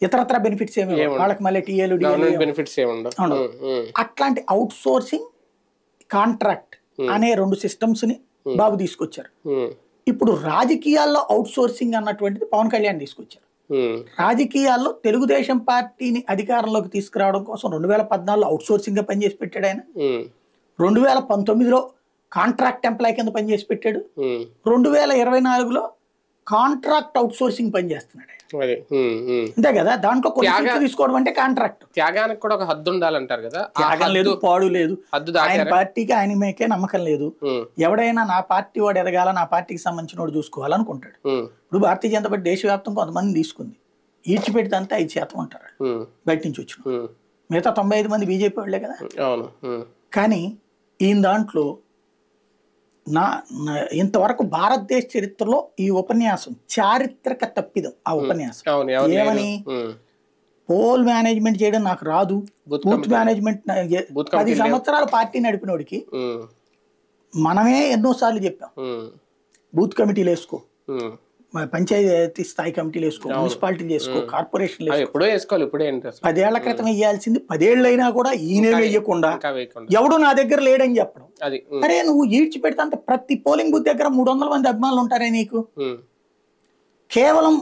ఇతరత్ర బెనిఫిట్స్ ఏమి వాళ్ళకి మళ్ళీ టీఏలు బెనిఫిట్స్ అట్లాంటి అవుట్ సోర్సింగ్ కాంట్రాక్ట్ అనే 2 సిస్టమ్స్ ని బాబు తీసుకొచ్చారు. ఇప్పుడు రాజకీయాల్లో అవుట్ సోర్సింగ్ అన్నటువంటిది పవన్ కళ్యాణ్ తీసుకొచ్చారు. రాజకీయాల్లో తెలుగుదేశం పార్టీని అధికారంలోకి తీసుకురావడం కోసం 2014లో అవుట్ సోర్సింగ్ గా పనిచేసి పెట్టాడు ఆయన. 2019లో కాంట్రాక్ట్ ఎంప్లాయ్ కింద పనిచేసి పెట్టాడు. 2024లో కాంట్రాక్ట్ అవుట్ సోర్సింగ్ పనిచేస్తున్నాడు. అంతే కదా, దాంట్లో కొన్ని తీసుకోవడం అంటే కాంట్రాక్ట్. త్యాగానికి కూడా ఒక హద్దు ఉండాలంటారు కదా. త్యాగం లేదు, పాడు లేదు. ఆయన పార్టీకి ఆయన మీకే నమ్మకం లేదు. ఎవడైనా నా పార్టీ వాడు ఎదగాల, నా పార్టీకి సంబంధించిన వాడు చూసుకోవాలనుకుంటాడు. ఇప్పుడు భారతీయ జనతా పార్టీ దేశవ్యాప్తంగా కొంతమంది తీసుకుంది, ఈడ్చిపెడితే అంతా 5% ఉంటారు బయట నుంచి వచ్చిన. మిగతా 95 మంది బీజేపీ వాళ్ళే కదా. కానీ ఈయన దాంట్లో ఇంతవరకు భారతదేశ చరిత్రలో ఈ ఉపన్యాసం చారిత్రక తప్పిదం. ఆ ఉపన్యాసం ఏమని, పోల్ మేనేజ్మెంట్ చేయడం నాకు రాదు, బూత్ మేనేజ్మెంట్ 10 సంవత్సరాలు పార్టీ నడిపినోడికి మనమే ఎన్నోసార్లు చెప్పాం, బూత్ కమిటీలు వేసుకో, పంచాయతీ స్థాయి కమిటీలు వేసుకో, మున్సిపాలిటీలు వేసుకో, కార్పొరేషన్లు వేసుకోవాలి. 10 ఏళ్ల క్రితం వేయాల్సింది 10 ఏళ్ళైనా కూడా ఈయనే వేయకుండా ఎవడు నా దగ్గర లేడని చెప్పడం. అరే నువ్వు ఈడ్చిపెడితే అంత ప్రతి పోలింగ్ బూత్ దగ్గర 300 మంది అభిమానులు ఉంటారే నీకు. కేవలం